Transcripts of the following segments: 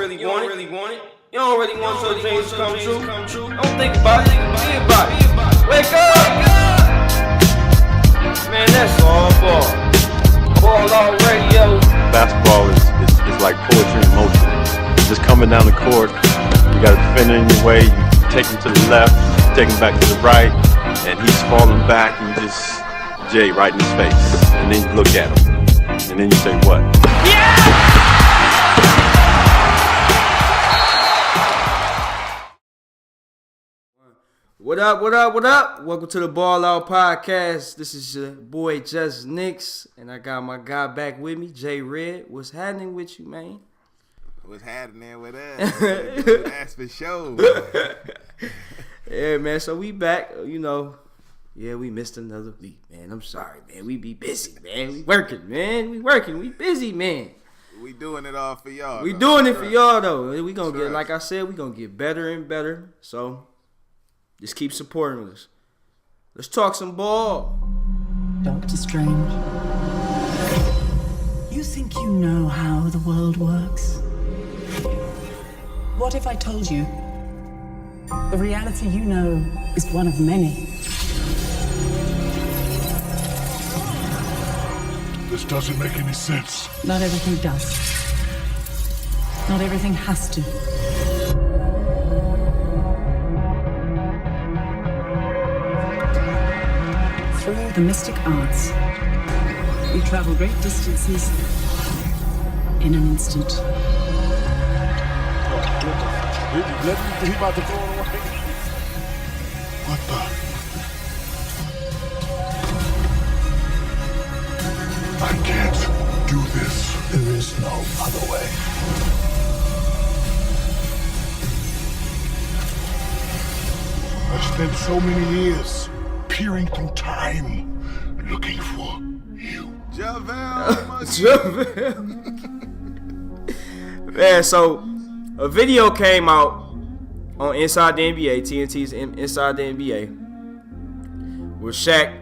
really want it. You don't really want your dreams to come true. Don't think about it, be about it. Wake up! Man, that's all ball. Ballout radio. Basketball is like poetry in motion. You're just coming down the court. You got a defender in your way. You take him to the left, take him back to the right, and he's falling back, and you just Jay right in his face. And then you look at him, and then you say, what? Yeah! What up? Welcome to the Ballout podcast. This is your boy Jusnix, and I got my guy back with me, J Redd. What's happening with you, man? What's happening with us? That's for sure. Yeah, man. So we back, Yeah, we missed another week, man. I'm sorry, man. We be busy, man. We working, man. We busy, man. We doing it all for y'all. We doing it for y'all, though. We gonna get, like I said, we gonna get better and better. So just keep supporting us. Let's talk some ball. Doctor Strange, you think you know how the world works? What if I told you the reality you know is one of many? This doesn't make any sense. Not everything does. Not everything has to. Through the mystic arts, we travel great distances in an instant. He about to throw it away. What the? I can't do this. There is no other way. I spent so many years peering through time, looking for you. Javel. Man, so a video came out on Inside the NBA, TNT's Inside the NBA, where Shaq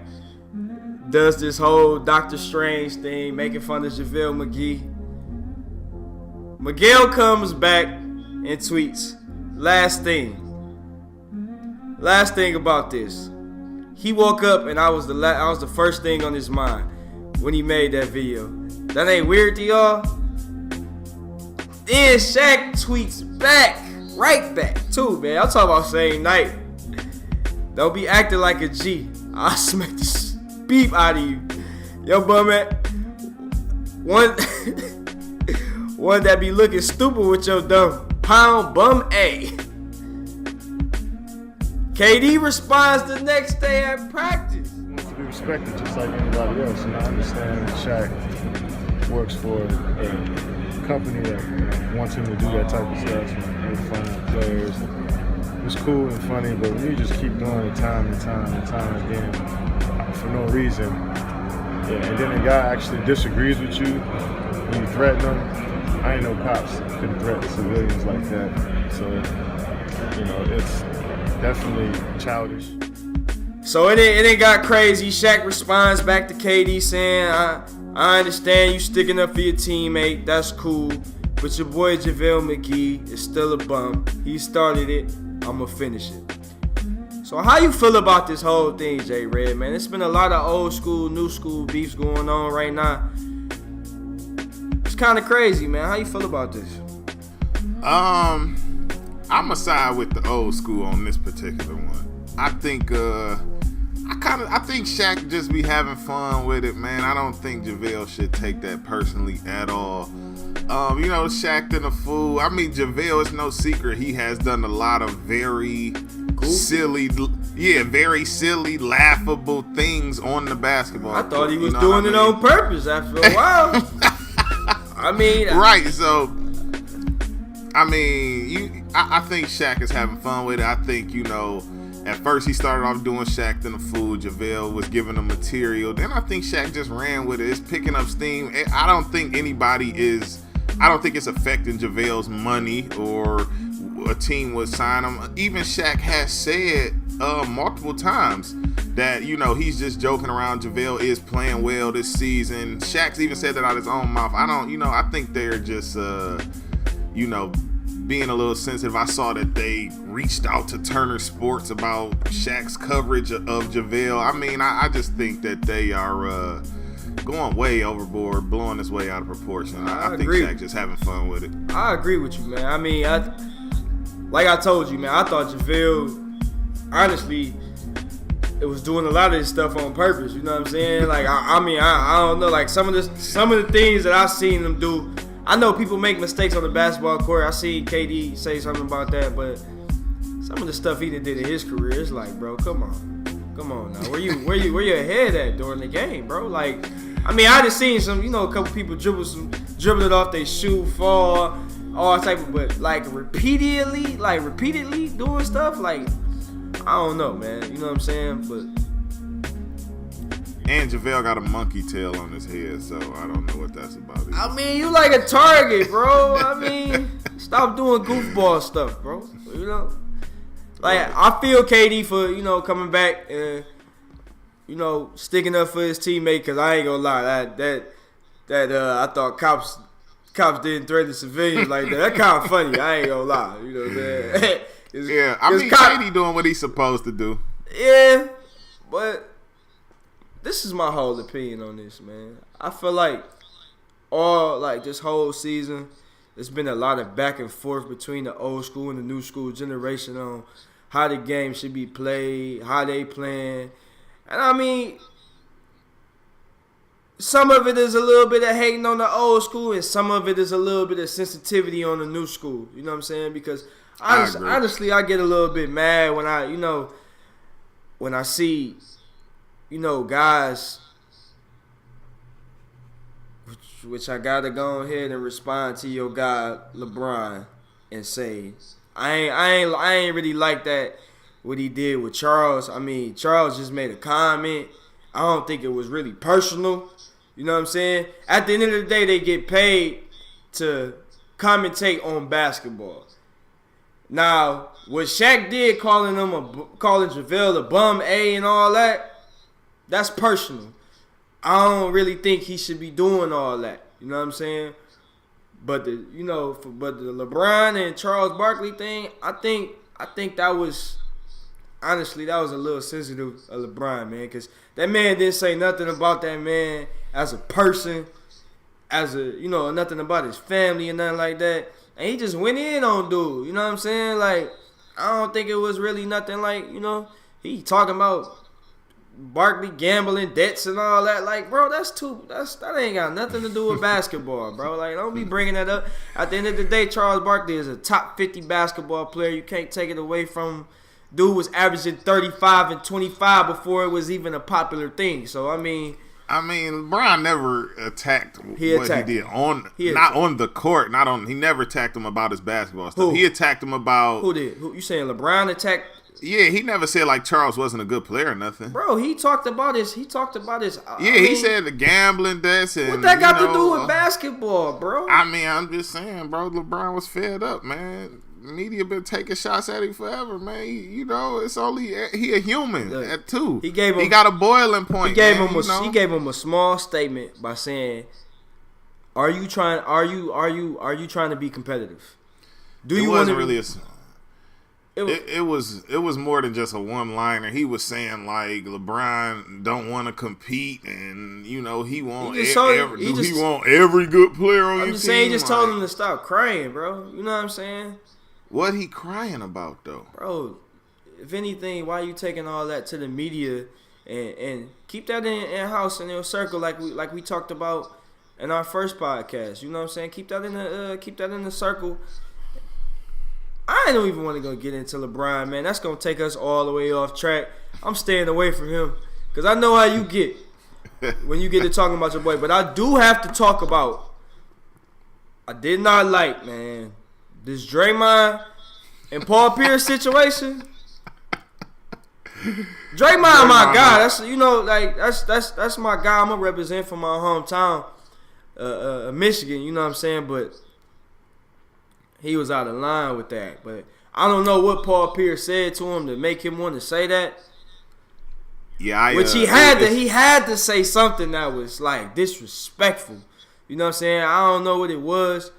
does this whole Doctor Strange thing, making fun of JaVale McGee. Miguel comes back and tweets, last thing about this. He woke up and I was the first thing on his mind when he made that video. That ain't weird to y'all? Then Shaq tweets back, right back too, man. I'm talking about same night. Don't be acting like a G. I'll smack the beep out of you. Yo, bum man. One that be looking stupid with your dumb pound bum A. KD responds the next day at practice. He wants to be respected just like anybody else. And I understand that Shaq works for a company that wants him to do that type of stuff and make fun of players. It's cool and funny, but when you just keep doing it time and time again for no reason, and then a guy actually disagrees with you when you threaten him, I ain't no cops can threaten civilians like that. So, it's definitely childish. So it ain't got crazy. Shaq responds back to KD saying, I understand you sticking up for your teammate. That's cool. But your boy JaVale McGee is still a bum. He started it. I'ma finish it. So how you feel about this whole thing, J Redd, man? It's been a lot of old school, new school beefs going on right now. It's kind of crazy, man. How you feel about this? I'ma side with the old school on this particular one. I think Shaq just be having fun with it, man. I don't think JaVale should take that personally at all. Shaq in a fool. I mean, JaVale, it's no secret he has done a lot of very silly, laughable things on the basketball I thought he was court, doing it on purpose after a while. I mean, right? So, I think Shaq is having fun with it. I think, at first he started off doing Shaq in a fool. JaVale was giving him material. Then I think Shaq just ran with it. It's picking up steam. I don't think it's affecting JaVale's money or a team would sign him. Even Shaq has said multiple times that, he's just joking around. JaVale is playing well this season. Shaq's even said that out of his own mouth. I think they're just, being a little sensitive, I saw that they reached out to Turner Sports about Shaq's coverage of JaVale. I mean, I just think that they are going way overboard, blowing this way out of proportion. I think agree. Shaq just having fun with it. I agree with you, man. I mean, like I told you, man, I thought JaVale, honestly, it was doing a lot of this stuff on purpose. You know what I'm saying? Like, I mean, I don't know. Like, some of the things that I've seen him do, I know people make mistakes on the basketball court. I see KD say something about that, but some of the stuff he did in his career, it's like, bro, come on now. Where your head at during the game, bro? Like, I mean, I just seen some, a couple people dribble it off their shoe, fall, all type of, but like repeatedly doing stuff, like, I don't know, man. You know what I'm saying? But and JaVale got a monkey tail on his head, so I don't know what that's about either. I mean, you like a target, bro. I mean, stop doing goofball stuff, bro. You know? Like, I feel KD for, coming back and, sticking up for his teammate, because I ain't gonna lie, that I thought cops didn't threaten civilians like that. That kind of funny. I ain't gonna lie. You know what I'm saying? Yeah, I mean, KD doing what he's supposed to do. Yeah, but this is my whole opinion on this, man. I feel like this whole season, there's been a lot of back and forth between the old school and the new school generation on how the game should be played, how they playing. And I mean, some of it is a little bit of hating on the old school, and some of it is a little bit of sensitivity on the new school. You know what I'm saying? Because honestly, I get a little bit mad when I see, guys, which I gotta go ahead and respond to your guy LeBron and say, I ain't really like that what he did with Charles. I mean, Charles just made a comment. I don't think it was really personal. You know what I'm saying? At the end of the day, they get paid to commentate on basketball. Now, what Shaq did, calling JaVale a bum A and all that, that's personal. I don't really think he should be doing all that. You know what I'm saying? But the LeBron and Charles Barkley thing, I think that was, honestly, that was a little sensitive of LeBron, man, because that man didn't say nothing about that man as a person, nothing about his family and nothing like that. And he just went in on dude. You know what I'm saying? Like, I don't think it was really nothing like, he talking about Barkley gambling debts and all that. Like, bro, that ain't got nothing to do with basketball, bro. Like, don't be bringing that up. At the end of the day, Charles Barkley is a top 50 basketball player. You can't take it away from him. Dude was averaging 35 and 25 before it was even a popular thing. So, I mean, LeBron never attacked what he did on the court. He never attacked him about his basketball stuff. Who? He attacked him about. Who did? You saying LeBron attacked? Yeah, he never said like Charles wasn't a good player or nothing. Bro, he talked about his. He said the gambling debts and what that got to do with basketball, bro? I mean, I'm just saying, bro. LeBron was fed up, man. Media been taking shots at him forever, man. It's only he a human at two. He got a boiling point. He gave him a small statement by saying, "Are you trying to be competitive? Do you want to really?" It was more than just a one-liner. He was saying like LeBron don't want to compete, and he want every good player on your team. I'm just saying, he just told him to stop crying, bro. You know what I'm saying? What he crying about though, bro? If anything, why you taking all that to the media and keep that in house in your circle like we talked about in our first podcast? You know what I'm saying? Keep that in the circle. I don't even want to go get into LeBron, man. That's gonna take us all the way off track. I'm staying away from him because I know how you get when you get to talking about your boy. But I do have to talk about. I did not like, man, this Draymond and Paul Pierce situation. Draymond, my guy. That's my guy. I'm gonna represent for my hometown, Michigan. You know what I'm saying? But he was out of line with that. But I don't know what Paul Pierce said to him to make him want to say that. Yeah, he had to say something that was like disrespectful. You know what I'm saying? I don't know what it was.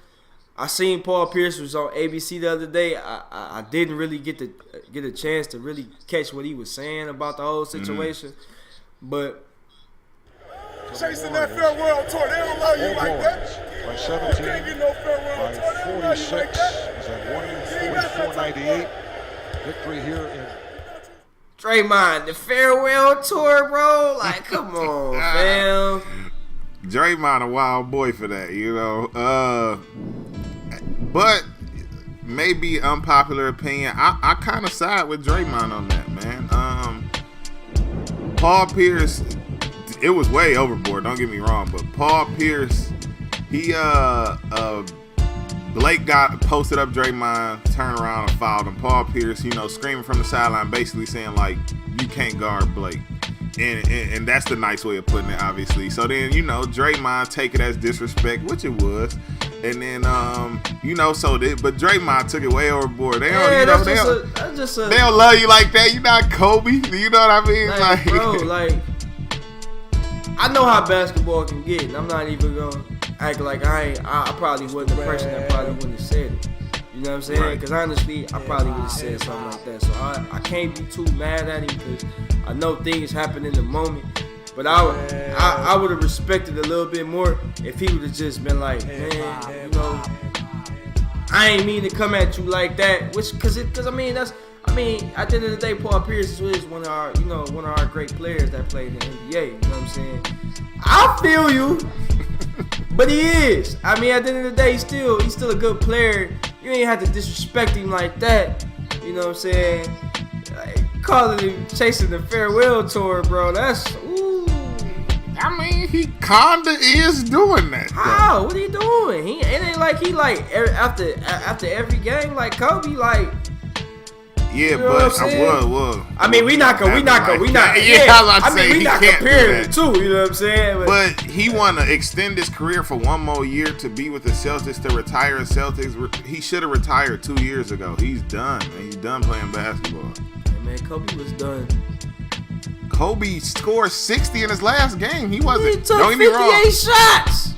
I seen Paul Pierce was on ABC the other day. I didn't really get a chance to really catch what he was saying about the whole situation, but Chasing that farewell tour, they don't love you like that. By 17, You can't get no farewell by tour, they don't love you 46, like that. is at 144.98. Victory here in Draymond, the farewell tour, bro. Like, come on, fam. Draymond a wild boy for that, you know. But maybe unpopular opinion. I kind of side with Draymond on that, man. Paul Pierce, it was way overboard. Don't get me wrong, but Paul Pierce, he Blake got posted up Draymond, turned around and fouled him. Paul Pierce, you know, screaming from the sideline, basically saying like, you can't guard Blake. And that's the nice way of putting it, obviously. So then, you know, Draymond take it as disrespect, which it was. And then, you know, but Draymond took it way overboard. They don't, you know, they don't love you like that. You're not Kobe. You know what I mean? Like, bro, like, I know how basketball can get, and I'm not even gonna act like I probably wasn't the person that probably wouldn't have said it. You know what I'm saying? Because honestly, I probably would have said something like that. So I can't be too mad at him because I know things happen in the moment. But I would have respected a little bit more if he would have just been like, man, you know, I ain't mean to come at you like that. Because I mean, at the end of the day, Paul Pierce is one of our great players that played in the NBA. You know what I'm saying? I feel you, but he is. I mean, at the end of the day, he's still a good player. You ain't have to disrespect him like that. You know what I'm saying? Like, calling him chasing the farewell tour, bro. That's ooh. I mean, he kinda is doing that. How? What are you doing? It ain't like he like after every game like Kobe like. Yeah, you know but well. I mean, we not. Yeah, I mean, we not comparing the two. You know what I'm saying? But he want to extend his career for one more year to be with the Celtics, to retire the Celtics. He should have retired 2 years ago. He's done. Man. He's done playing basketball. Hey, man, Kobe was done. Kobe scored 60 in his last game. He wasn't. He took 58 shots.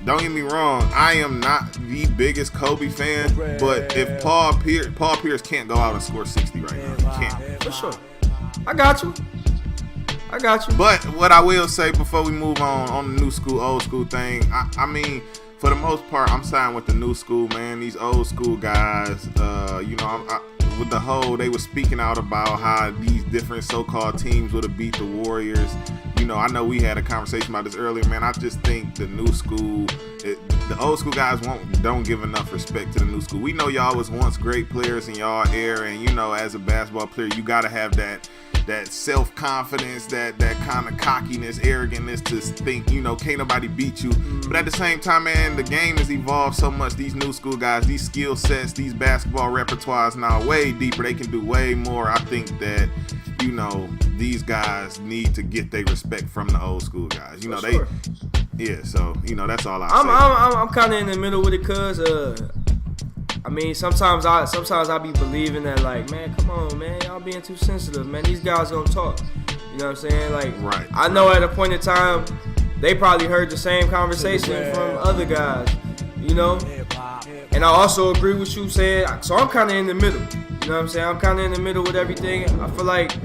Don't get me wrong, I am not the biggest Kobe fan, but if Paul Pierce can't go out and score 60 right now, he can't. For sure. I got you. But what I will say before we move on the new school, old school thing, I mean, for the most part, I'm siding with the new school, man. These old school guys, you know, with the whole, they were speaking out about how these different so-called teams would have beat the Warriors. You know, I know we had a conversation about this earlier, man. I just think the new school, the old school guys don't give enough respect to the new school. We know y'all was once great players in y'all era, and you know, as a basketball player, you gotta have that self-confidence, that kind of cockiness, arrogantness to think, you know, can't nobody beat you. But at the same time, man, the game has evolved so much. These new school guys, these skill sets, these basketball repertoires now way deeper. They can do way more. I think that, you know, these guys need to get their respect from the old school guys. You know, sure. So, you know, that's all I'm kind of in the middle with it, cause I mean, sometimes I be believing that, like, man, come on, man, y'all being too sensitive, man. These guys gonna talk. You know what I'm saying? Like, right. I know at a point in time, they probably heard the same conversation from other guys. You know, and I also agree with you saying. So I'm kind of in the middle. You know what I'm saying? I'm kind of in the middle with everything. I feel like,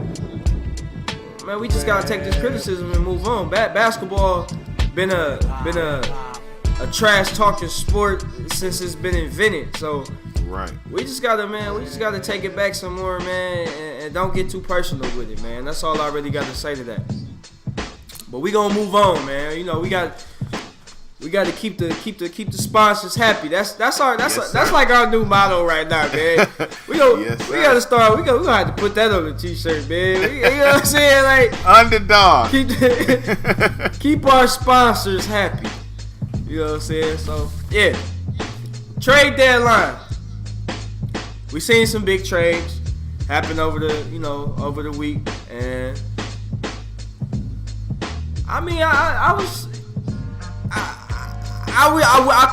man, we just gotta take this criticism and move on. Basketball been a trash talking sport since it's been invented. So right, we just gotta take it back some more, man, and don't get too personal with it, man. That's all I really got to say to that. But we gonna move on, man. You know, we got to keep the sponsors happy. That's like our new motto right now, man. We gotta start. We gonna have to put that on the t-shirt, man. You know what I'm saying? Like, underdog. Keep our sponsors happy. You know what I'm saying? So yeah, trade deadline. We seen some big trades happen over the week, and I mean, I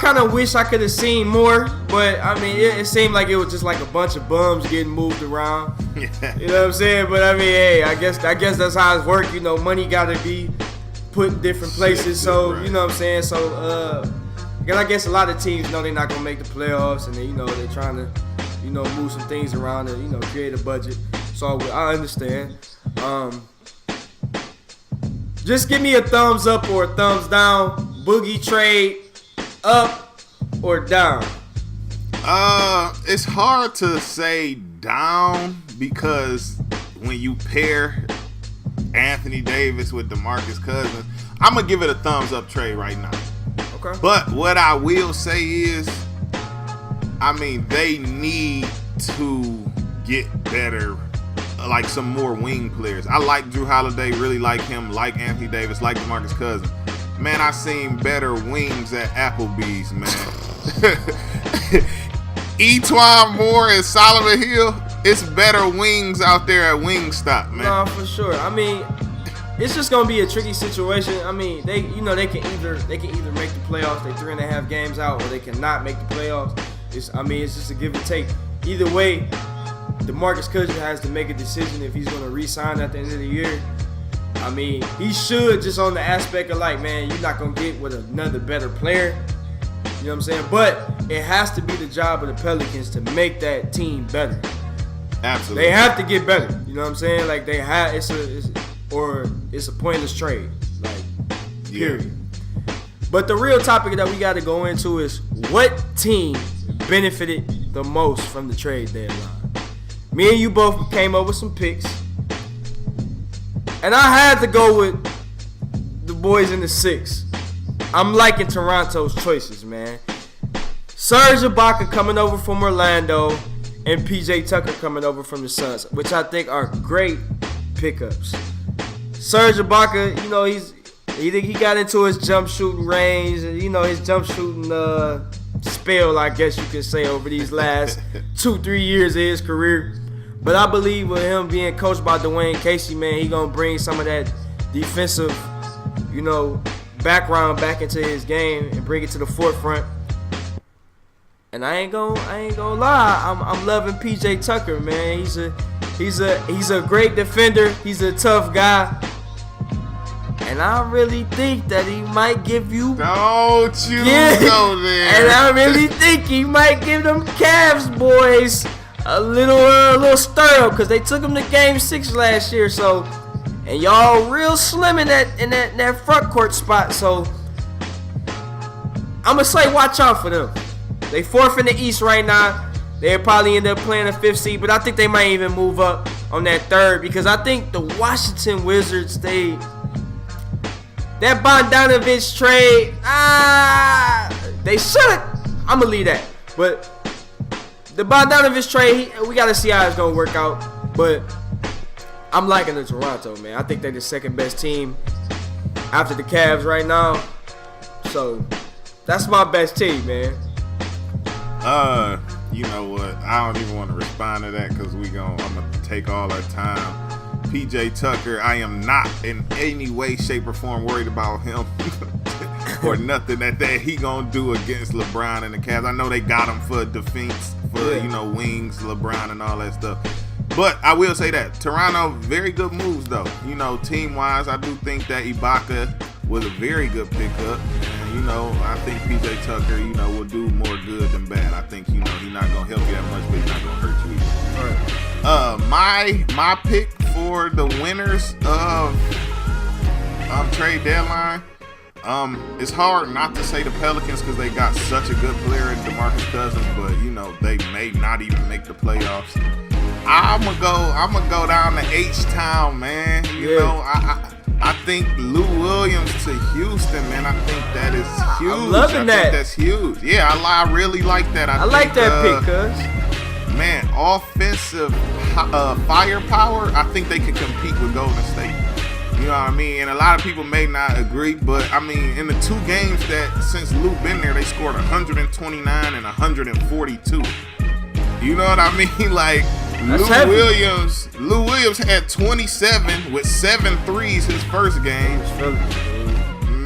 kind of wish I could have seen more, but I mean, it seemed like it was just like a bunch of bums getting moved around. Yeah. You know what I'm saying? But I mean, hey, I guess that's how it's work. You know, money got to be put in different places. So right. you know what I'm saying? So Because I guess a lot of teams know they're not gonna make the playoffs, and they're trying to, move some things around to, create a budget. So I understand. Just give me a thumbs up or a thumbs down. Boogie trade up or down? It's hard to say down because when you pair Anthony Davis with DeMarcus Cousins, I'm gonna give it a thumbs up trade right now. Okay. But what I will say is, they need to get better, like some more wing players. I like Drew Holiday, really like him, like Anthony Davis, like DeMarcus Cousins. Man, I seen better wings at Applebee's, man. Etwan Moore and Solomon Hill, it's better wings out there at Wingstop, man. No, for sure. It's just gonna be a tricky situation. They can either make the playoffs, they 3.5 games out, or they cannot make the playoffs. It's just a give and take. Either way, DeMarcus Cousins has to make a decision if he's gonna re-sign at the end of the year. He should, just on the aspect of you're not gonna get with another better player. You know what I'm saying? But it has to be the job of the Pelicans to make that team better. Absolutely. They have to get better. You know what I'm saying? It's a pointless trade. Period. Yeah. But the real topic that we got to go into is what team benefited the most from the trade deadline. Me and you both came up with some picks. And I had to go with the boys in the 6. I'm liking Toronto's choices, man. Serge Ibaka coming over from Orlando and PJ Tucker coming over from the Suns, which I think are great pickups. Serge Ibaka, he got into his jump shooting range, and his jump shooting spell, I guess you could say, over these last 2-3 years of his career. But I believe with him being coached by Dwayne Casey, man, he gonna bring some of that defensive, background back into his game and bring it to the forefront. And I ain't gonna lie, I'm loving PJ Tucker, man. He's a great defender. He's a tough guy. And I really think that he might give you. Don't you know that? And I really think he might give them Cavs boys a little stir up, because they took him to Game 6 last year. So, and y'all real slim in that front court spot. So I'ma say watch out for them. They 4th in the East right now. They'll probably end up playing a 5th seed, but I think they might even move up on that 3rd, because I think the Washington Wizards, that Bogdanovich trade, they should. I'm going to leave that. But the Bogdanovich trade, we got to see how it's going to work out. But I'm liking the Toronto, man. I think they're the second best team after the Cavs right now. So that's my best team, man. You know what? I don't even want to respond to that because I'm going to take all our time. PJ Tucker, I am not in any way, shape, or form worried about him or nothing that he gonna do against LeBron and the Cavs. I know they got him for defense, for wings, LeBron and all that stuff. But I will say that Toronto, very good moves though. Team wise, I do think that Ibaka was a very good pickup. And I think PJ Tucker, will do more good than bad. I think he's not gonna help you that much, but he's not gonna hurt you either. All right. My pick for the winners of trade deadline. It's hard not to say the Pelicans because they got such a good player in DeMarcus Cousins, but they may not even make the playoffs. I'm gonna go down to H-Town, man. I think Lou Williams to Houston, man. I think that is huge. I'm loving that. Think that's huge. Yeah, I really like that. I like that pick, cuz. Man, offensive firepower, I think they could compete with Golden State. You know what I mean? And a lot of people may not agree, but in the 2 games that since Lou been there, they scored 129 and 142. You know what I mean? Lou Williams had 27 with 7 threes his first game.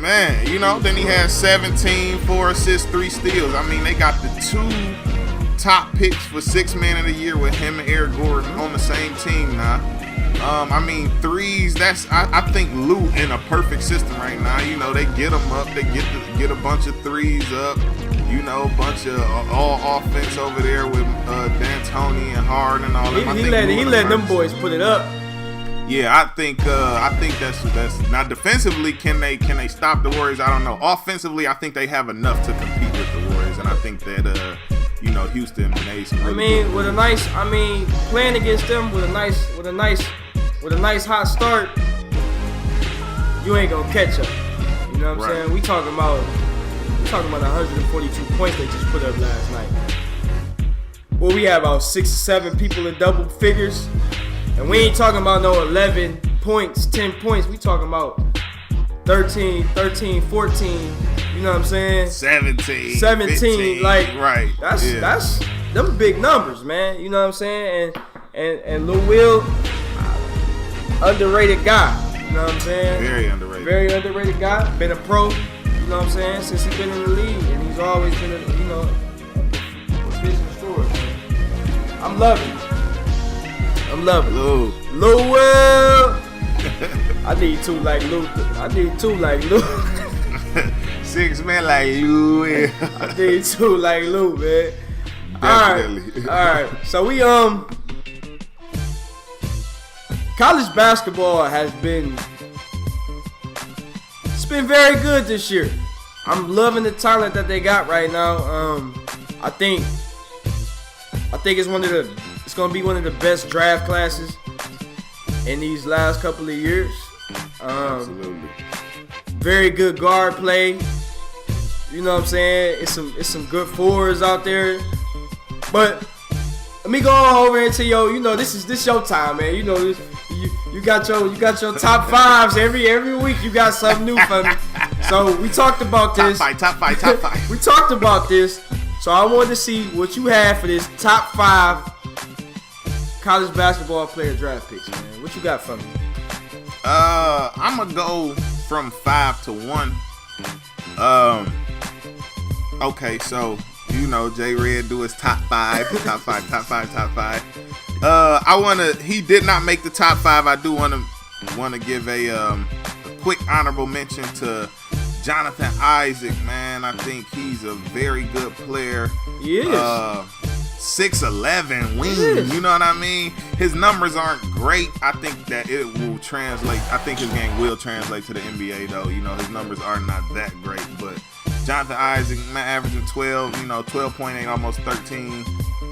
Man, then he had 17, 4 assists, 3 steals. They got the 2 top picks for 6th man of the year with him and Eric Gordon on the same team now. I mean, threes. I think Lou in a perfect system right now. You know, they get them up. They get a bunch of threes up. You know, a bunch of all offense over there with D'Antoni and Harden and all that. He let them boys put it up. Yeah, I think that's now defensively. Can they stop the Warriors? I don't know. Offensively, I think they have enough to compete with the Warriors, and I think that you know, Houston made some. Playing against them with a nice hot start, you ain't gonna catch up. You know what I'm saying? We talking about 142 points they just put up last night. Well, we had about 6 or 7 people in double figures, and we ain't talking about no 11 points, 10 points. We talking about 13, 14. You know what I'm saying? 17, 15, like right. That's them big numbers, man. You know what I'm saying? And Lou Will, underrated guy. You know what I'm saying? Very underrated guy. Been a pro. You know what I'm saying? Since he's been in the league, and he's always been a proficient scorer. I'm loving it. Lou Will. I need two like Lou. 6 men like you. I need 2 like Lou, man. Definitely. All right. So we college basketball has been very good this year. I'm loving the talent that they got right now. I think it's gonna be one of the best draft classes in these last couple of years. Absolutely. Very good guard play. You know what I'm saying? It's some good forwards out there. But let me go over into this your time, man. You know this. You got your top 5s every week. You got something new for me. So we talked about this. Top five. We talked about this. So I wanted to see what you had for this top 5 college basketball player draft picks, man. What you got for me? I'm gonna go from 5 to 1. Okay, so you know J Redd do his top 5. He did not make the top 5. I do wanna give a quick honorable mention to Jonathan Isaac, man. I think he's a very good player. He is. 6'11" wing, you know what I mean? His numbers aren't great. I think that it will translate. I think his game will translate to the NBA, though. You know, his numbers are not that great, but Jonathan Isaac, man, averaging 12, 12.8, almost 13,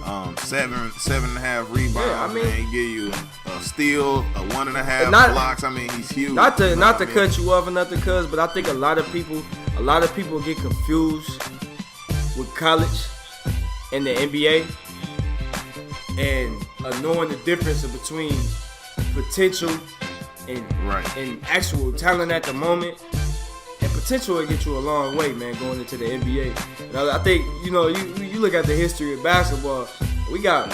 7.5 rebounds. Yeah, man, he give you a steal, a 1.5 blocks. I mean, he's huge. Not to cut you off or nothing, but I think a lot of people get confused with college and the NBA, and knowing the difference between potential and actual talent at the moment. And potential will get you a long way, man, going into the NBA. And I think you look at the history of basketball. We got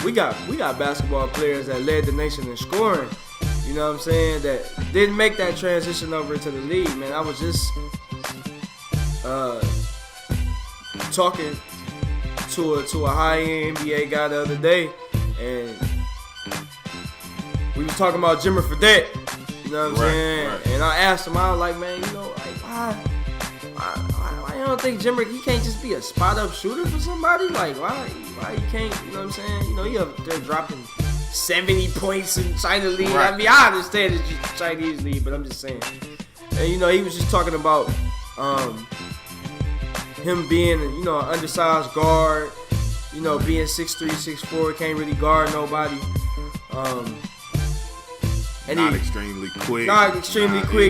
basketball players that led the nation in scoring. You know what I'm saying? That didn't make that transition over to the league, man. I was just talking to a high-end NBA guy the other day, and we was talking about Jimmer Fredette. You know what I'm saying? Right. And I asked him, I was like, man, why you don't think Jimmer, he can't just be a spot-up shooter for somebody? Like, why he can't, you know what I'm saying? He up there dropping 70 points in China League. Right. I mean, I understand it's just Chinese League, but I'm just saying. And, he was just talking about him being, an undersized guard, being 6'3", 6'4", can't really guard nobody. And not extremely quick.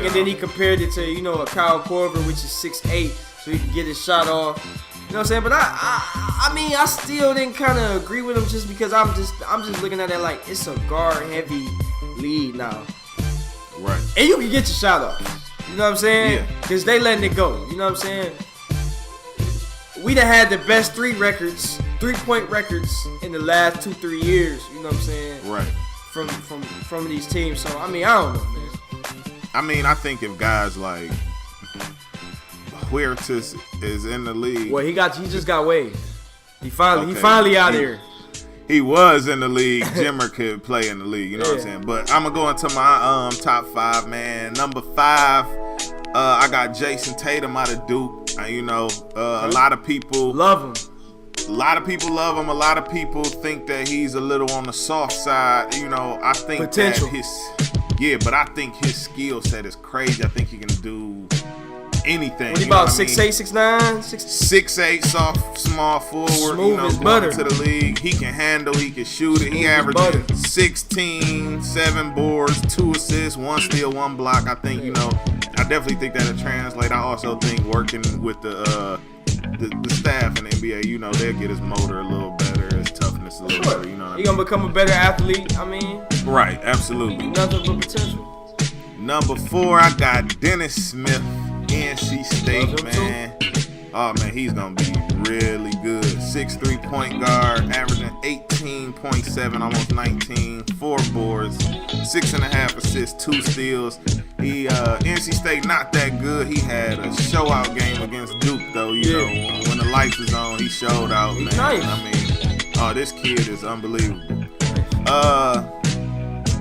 And then he compared it to, a Kyle Korver, which is 6'8", so he can get his shot off. You know what I'm saying? But I still didn't kind of agree with him just because I'm just looking at it like it's a guard-heavy league now. Right. And you can get your shot off. You know what I'm saying? Yeah. Because they letting it go. You know what I'm saying? We done had the best 3-point records in the last 2-3 years. You know what I'm saying? Right. From these teams. So, I don't know, man. I think if guys like Huertas is in the league. Well, he just got waived. He finally out here. He was in the league. Jimmer could play in the league. You know what I'm saying? But I'm gonna go into my top 5, man. Number 5, I got Jason Tatum out of Duke. A lot of people love him. A lot of people love him. A lot of people think that he's a little on the soft side. I think potential. But I think his skill set is crazy. I think he can do anything. What about 6'8", 6'9"? 6'8", soft, small forward. Smooth as going butter. into the league. He can handle. He can shoot it. He averaging 16, 7 boards, 2 assists, 1 steal, 1 block. I think I definitely think that'll translate. I also think working with the staff in the NBA, they'll get his motor a little better, his toughness a little better. He gonna become a better athlete. Right, absolutely. Nothing but potential. Number 4, I got Dennis Smith, NC State, man. Oh man, he's gonna be really good. 6'3" point guard, averaging 18.7, almost 19, 4 boards, 6.5 assists, 2 steals. He NC State not that good. He had a showout game against Duke though. When the lights was on, he showed out, man. Nice. This kid is unbelievable.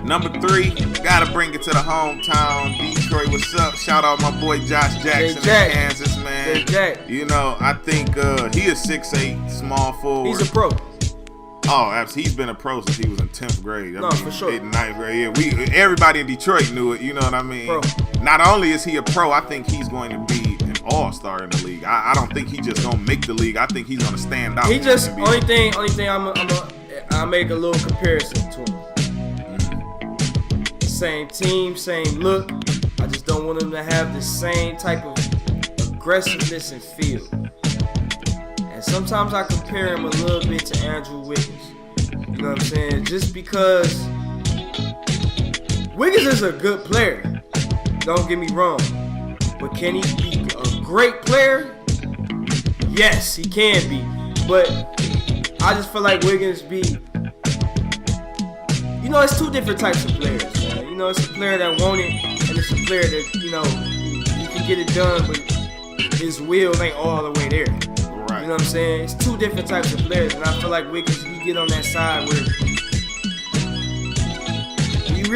Number 3, gotta bring it to the hometown, Detroit. What's up? Shout out my boy Josh Jackson in Kansas, man. I think he is 6'8", small forward. He's a pro. Oh, absolutely. He's been a pro since he was in 10th grade. For sure. 8th and 9th grade. Yeah, everybody in Detroit knew it. You know what I mean? Pro. Not only is he a pro, I think he's going to be an all-star in the league. I don't think he just gonna make the league. I think he's gonna stand out. He just only thing I'll make a little comparison to him. Same team, same look. I just don't want him to have the same type of aggressiveness and feel. And sometimes I compare him a little bit to Andrew Wiggins. You know what I'm saying? Just because Wiggins is a good player. Don't get me wrong. But can he be a great player? Yes, he can be. But I just feel like Wiggins be... it's 2 different types of players, man. It's a player that want it, and it's a player that, he can get it done, but his will ain't all the way there. Right. You know what I'm saying? It's 2 different types of players, and I feel like Wiggins, he get on that side where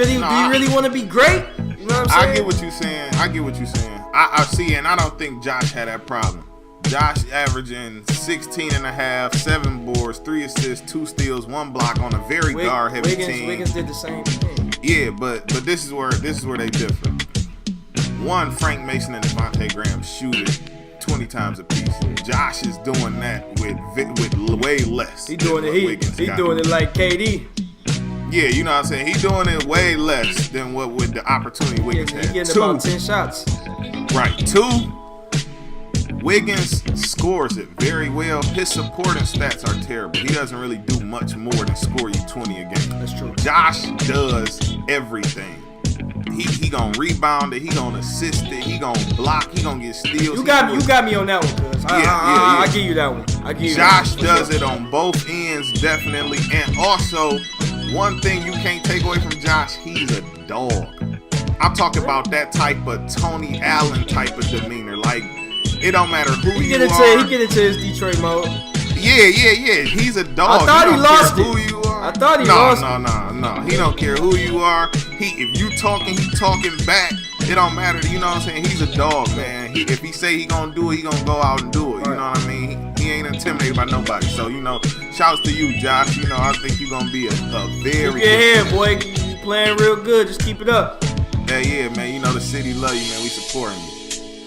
do you really want to be great? You know what I'm saying? I get what you're saying. I see, and I don't think Josh had that problem. Josh averaging 16.5, 7 boards, 3 assists, 2 steals, 1 block on a very guard-heavy team. Wiggins did the same thing. Yeah, but this is where they differ. One, Frank Mason and Devontae Graham shoot it 20 times a piece. Josh is doing that with way less. He doing it like KD. Yeah, you know what I'm saying? He doing it way less than what with the opportunity Wiggins had. He getting about 10 shots. Right. 2, Wiggins scores it very well. His supporting stats are terrible. He doesn't really do much more than score you 20 a game. That's true. Josh does everything. He gonna rebound it. He gonna assist it. He gonna block. He gonna get steals. You got me on that one, cuz. I give you that one. Josh does it on both ends, definitely. And also, one thing you can't take away from Josh, he's a dog. I'm talking about that type of Tony Allen type of demeanor. Like, it don't matter who you are. He get into his Detroit mode. Yeah. He's a dog. I thought he lost it. Who you are. I thought he lost it. No. He don't care who you are. If you talking, he talking back. It don't matter. You know what I'm saying? He's a dog, man. If he say he gonna do it, he gonna go out and do it. You know what I mean? He ain't intimidated by nobody. So, shouts to you, Josh. I think you're gonna be a very good head, boy. You playing real good. Just keep it up. Yeah, man. The city love you, man. We supporting you.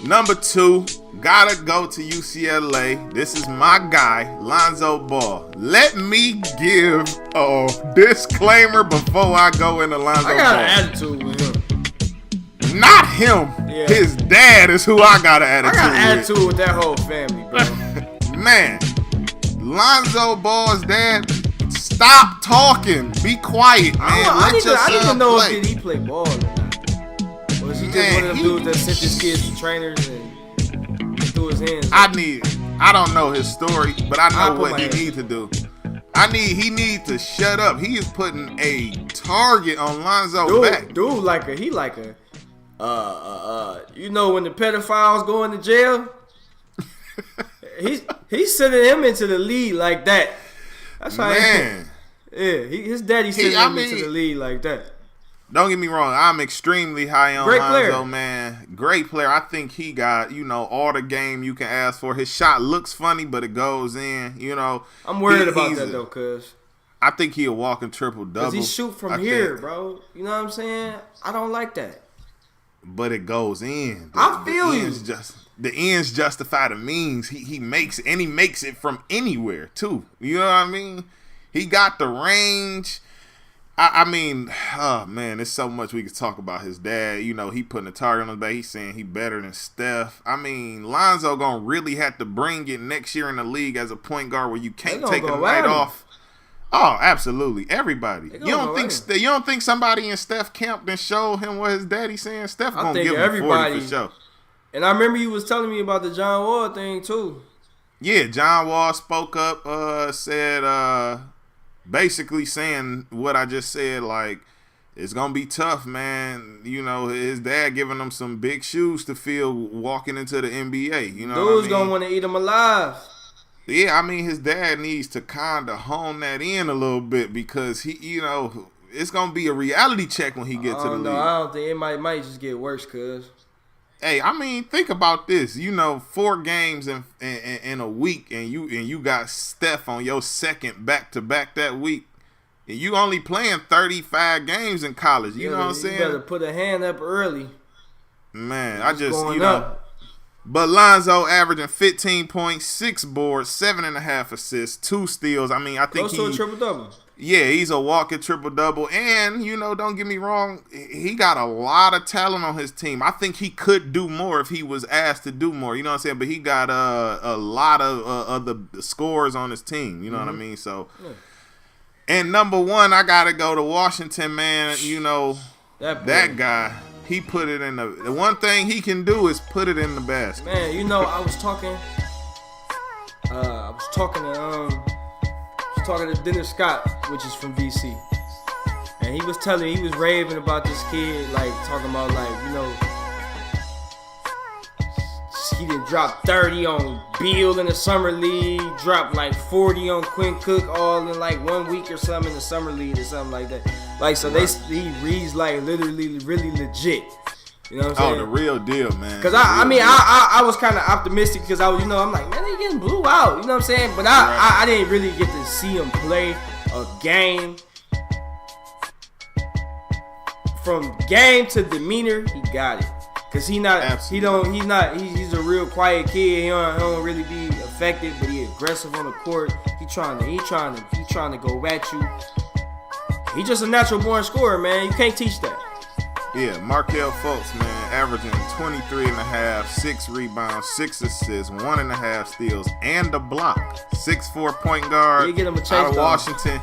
Number 2, gotta go to UCLA. This is my guy, Lonzo Ball. Let me give a disclaimer before I go into Lonzo Ball. I got an attitude with him. Not him. Yeah. His dad is who I got an attitude with. I got an attitude with that whole family, bro. Man, Lonzo Ball's dad, stop talking. Be quiet, man. I need to know if he play ball or not. Or is he just one of them dudes that sent his kids to trainers and threw his hands up? I don't know his story, but I know what he needs to do. He needs to shut up. He is putting a target on Lonzo back. Dude, when the pedophiles go into jail, he's sending him into the league like that. That's how. Man, Yeah, his daddy sent him into the league like that. Don't get me wrong. I'm extremely high on Great Lonzo, player. man. Great player. I think he got, all the game you can ask for. His shot looks funny, but it goes in, I'm worried about that, though, cuz. I think he'll walk in triple-double. Because he shoot from here, bro. You know what I'm saying? I don't like that. But it goes in. I feel you. The ends justify the means. He makes it from anywhere, too. You know what I mean? He got the range. I mean, oh man, there's so much we could talk about his dad. He putting a target on his back. He's saying he better than Steph. I mean, Lonzo gonna really have to bring it next year in the league as a point guard where you can't take a night off. Oh, absolutely, everybody. You don't think somebody in Steph camp then showed him what his daddy saying? Steph gonna give him 40 for sure. And I remember you was telling me about the John Wall thing too. Yeah, John Wall spoke up, said basically saying what I just said, like, it's going to be tough, man. His dad giving him some big shoes to fill walking into the NBA. Dude's going to want to eat him alive. Yeah, I mean, his dad needs to kind of hone that in a little bit because it's going to be a reality check when he gets to the league. I don't think it might just get worse, cuz. Hey, I mean, think about this. 4 games in a week, and you got Steph on your second back-to-back that week. And you only playing 35 games in college. You know what I'm saying? You better put a hand up early. Man, I just, But Lonzo averaging 15 points, 6 boards, 7.5 assists, 2 steals. I mean, I think close to a triple-double. Yeah, he's a walking triple-double. And, don't get me wrong, he got a lot of talent on his team. I think he could do more if he was asked to do more. You know what I'm saying? But he got a lot of the scores on his team. You know what I mean? So, and number 1, I got to go to Washington, man. That guy, he put it in the one thing he can do is put it in the basket. Man, I was talking to Dennis Scott, which is from DC, and he was raving about this kid, like talking about he did drop 30 on Beal in the summer league, dropped like 40 on Quinn Cook all in like 1 week or something in the summer league or something like that. Like so, he reads like literally really legit. You know what I'm saying? Oh, the real deal, man. Because I was kind of optimistic because I was, I'm like, man, they getting blew out. You know what I'm saying? But I didn't really get to see him play a game. From game to demeanor, he got it. Cause he's a real quiet kid. He don't really be affected, but he aggressive on the court. He trying to go at you. He just a natural born scorer, man. You can't teach that. Yeah, Markelle Fultz, man, averaging 23.5, 6 rebounds, 6 assists, 1.5 steals, and a block. 6'4" point guard get him a chase out of though. Washington.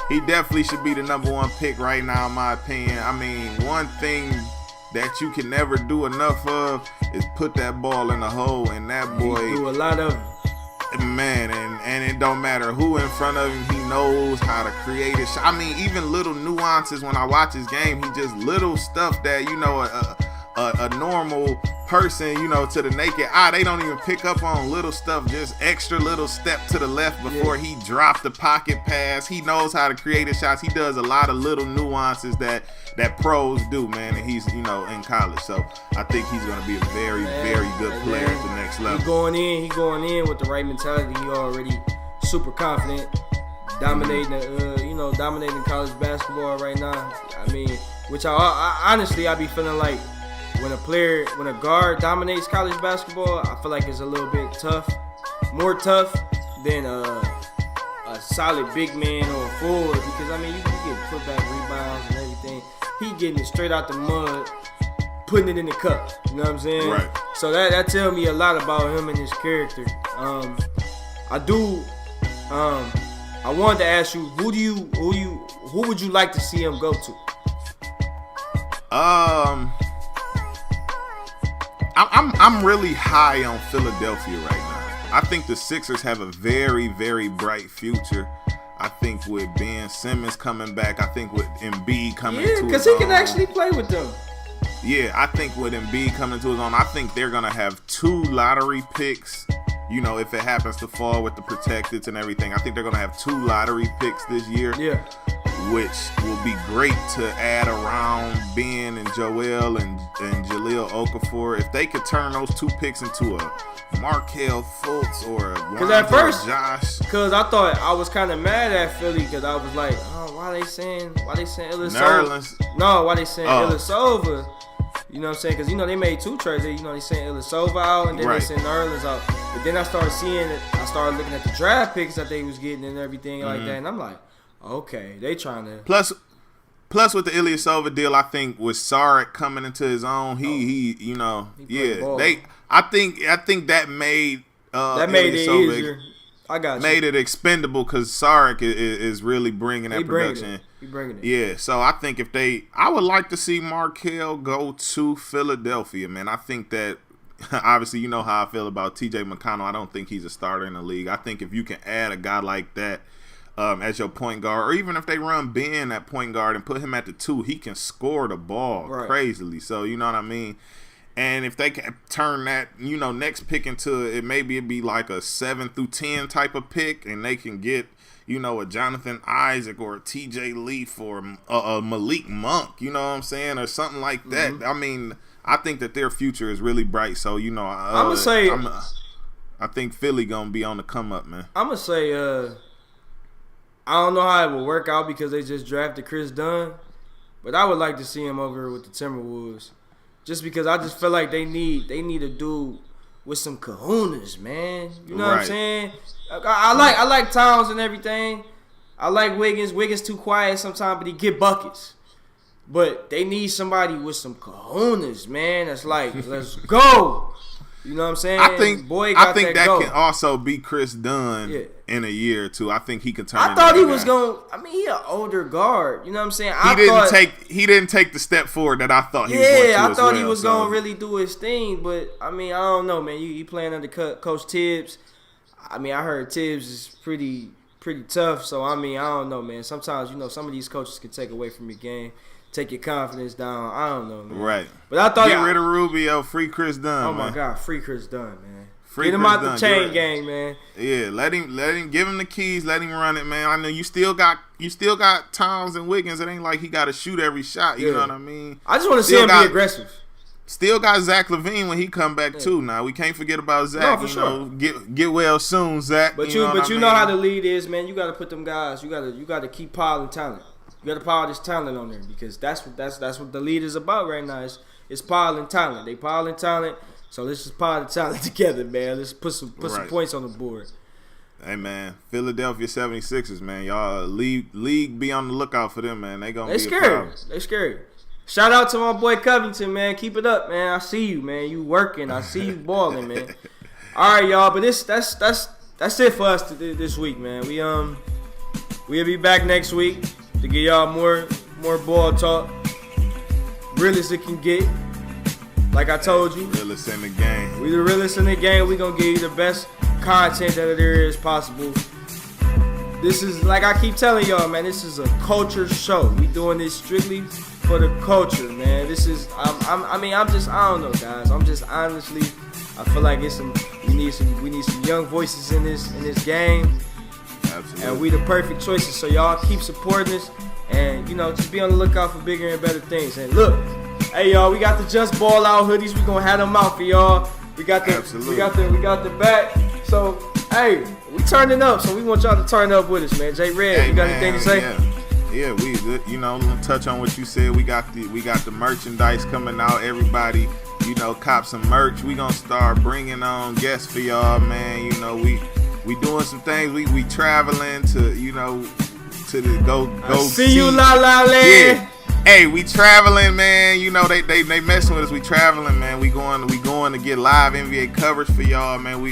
He definitely should be the number 1 pick right now, in my opinion. I mean, one thing that you can never do enough of is put that ball in the hole, and that boy He do a lot of it. Man, and it don't matter who in front of him, he knows how to create a shot. I mean, even little nuances when I watch his game, he just little stuff that, a normal person, to the naked eye, they don't even pick up on little stuff, just extra little step to the left before he dropped the pocket pass. He knows how to create his shots. He does a lot of little nuances that pros do, man, and he's, in college. So I think he's going to be a very, very good player at the next level. He going in with the right mentality. He already super confident, dominating college basketball right now. I mean, which I honestly, I be feeling like when a guard dominates college basketball, I feel like it's a little bit tough, more tough than a solid big man or a forward, because I mean you get put back rebounds and everything. He getting it straight out the mud, putting it in the cup. You know what I'm saying? Right. So that tells me a lot about him and his character. I wanted to ask you, who would you like to see him go to? I'm really high on Philadelphia right now. I think the Sixers have a very, very bright future. I think with Ben Simmons coming back, I think with Embiid coming to his own. Yeah, because he can actually play with them. Yeah, I think with Embiid coming to his own, I think they're going to have 2 lottery picks. you know, if it happens to fall with the protecteds and everything. I think they're going to have 2 lottery picks this year. Yeah. Which will be great to add around Ben and Joel and Jaleel Okafor. If they could turn those 2 picks into a Markelle Fultz or a Because at first, Josh. Because I thought I was kind of mad at Philly because I was like, oh, why they saying Ilyasova? Nerlens. No, why they saying Ilyasova? You know what I'm saying? Because, you know, they made 2 trades. You know, they sent Ilyasova out and then they sent Nerlens out. But then I started seeing it. I started looking at the draft picks that they was getting and everything like that. And I'm like, okay, they trying to. Plus with the Ilyasova deal, I think with Saric coming into his own, he you know, I think that made it easier. I got made it expendable because Saric is really bringing that production. He bringing it. Yeah, so I think I would like to see Markelle go to Philadelphia, man. I think that obviously you know how I feel about TJ McConnell. I don't think he's a starter in the league. I think if you can add a guy like that as your point guard, or even if they run Ben at point guard and put him at the 2, he can score the ball crazily. So you know what I mean. And if they can turn that, you know, next pick into it, maybe it'd be like a 7 through 10 type of pick, and they can get, you know, a Jonathan Isaac or a TJ Leaf or a Malik Monk, you know what I'm saying, or something like that. I mean, I think that their future is really bright. So you know, I'm gonna say, I think Philly gonna be on the come up, man. I'm gonna say, I don't know how it will work out because they just drafted Chris Dunn, but I would like to see him over with the Timberwolves. Just because I just feel like they need a dude with some kahunas, man. You know what I'm saying? I like Towns and everything. I like Wiggins. Wiggins too quiet sometimes, but he get buckets. But they need somebody with some kahunas, man. That's like, let's go. You know what I'm saying? I think that go. can also be Chris Dunn in a year or 2. I think he can turn. I thought he was going. I mean, he an older guard. You know what I'm saying? He didn't take the step forward that I thought he was going to. Yeah, I thought he was going to really do his thing, but I mean, I don't know, man. You playing under Coach Tibbs. I mean, I heard Tibbs is pretty tough. So I mean, I don't know, man. Sometimes you know some of these coaches can take away from your game. Take your confidence down. I don't know, man. Right. But I thought get rid of Rubio, free Chris Dunn. Oh man. My God, free Chris Dunn, man. Get him out the chain gang, man. Yeah, let him give him the keys, let him run it, man. I know you still got Towns and Wiggins. It ain't like he got to shoot every shot. You know what I mean? I just want to see him be aggressive. Still got Zach LaVine when he come back too. Now we can't forget about Zach. No, for sure. Get well soon, Zach. But you know how the lead is, man. You got to put them guys. You got to keep piling talent. You got to pile this talent on there because that's what the lead is about right now. It's piling talent. They piling talent. So let's just pile the talent together, man. Let's put some points on the board. Hey, man, Philadelphia 76ers, man. Y'all league be on the lookout for them, man. They be scary. They scary. Shout out to my boy Covington, man. Keep it up, man. I see you, man. You working. I see you balling, man. All right, y'all. But that's it for us this week, man. We'll be back next week to give y'all more ball talk. Real as it can get. Like I told you. Realest in the game. We the realest in the game. We gonna give you the best content that there is possible. This is, like I keep telling y'all, man, this is a culture show. We doing this strictly for the culture, man. This is, I don't know, guys. I'm just honestly, I feel like we need some young voices in this game. Absolutely. And we the perfect choices. So y'all keep supporting us, and you know, just be on the lookout for bigger and better things. And look, hey y'all, we got the Just Ball Out hoodies. We gonna have them out for y'all. We got the back. So hey, we turning up. So we want y'all to turn up with us, man. J Redd, you got anything to say? Yeah, we touch on what you said. We got the merchandise coming out. Everybody, cop some merch. We gonna start bringing on guests for y'all, man. We doing some things. We traveling to the go see you La La Land. Yeah. Hey, we traveling, man. They messing with us. We traveling, man. We going to get live NBA coverage for y'all, man.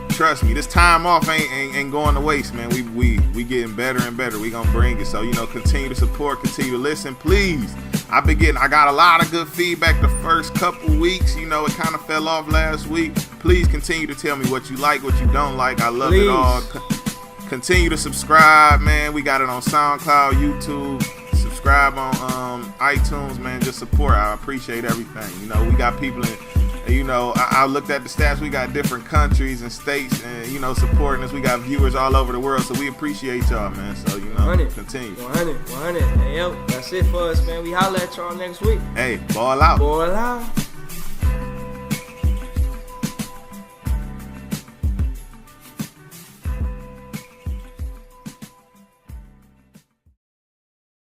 Trust me, this time off ain't going to waste, man. We getting better and better. We gonna bring it. So continue to support, continue to listen, please. I got a lot of good feedback the first couple weeks. It kind of fell off last week. Please continue to tell me what you like, what you don't like. I love it all. Continue to subscribe, man. We got it on SoundCloud, YouTube. Subscribe on iTunes, man. Just support. I appreciate everything. We got people You know, I looked at the stats. We got different countries and states, and you know, supporting us. We got viewers all over the world, so we appreciate y'all, man. So you know, 100, continue. 100. Hey, yo, that's it for us, man. We holla at y'all next week. Hey, ball out. Ball out.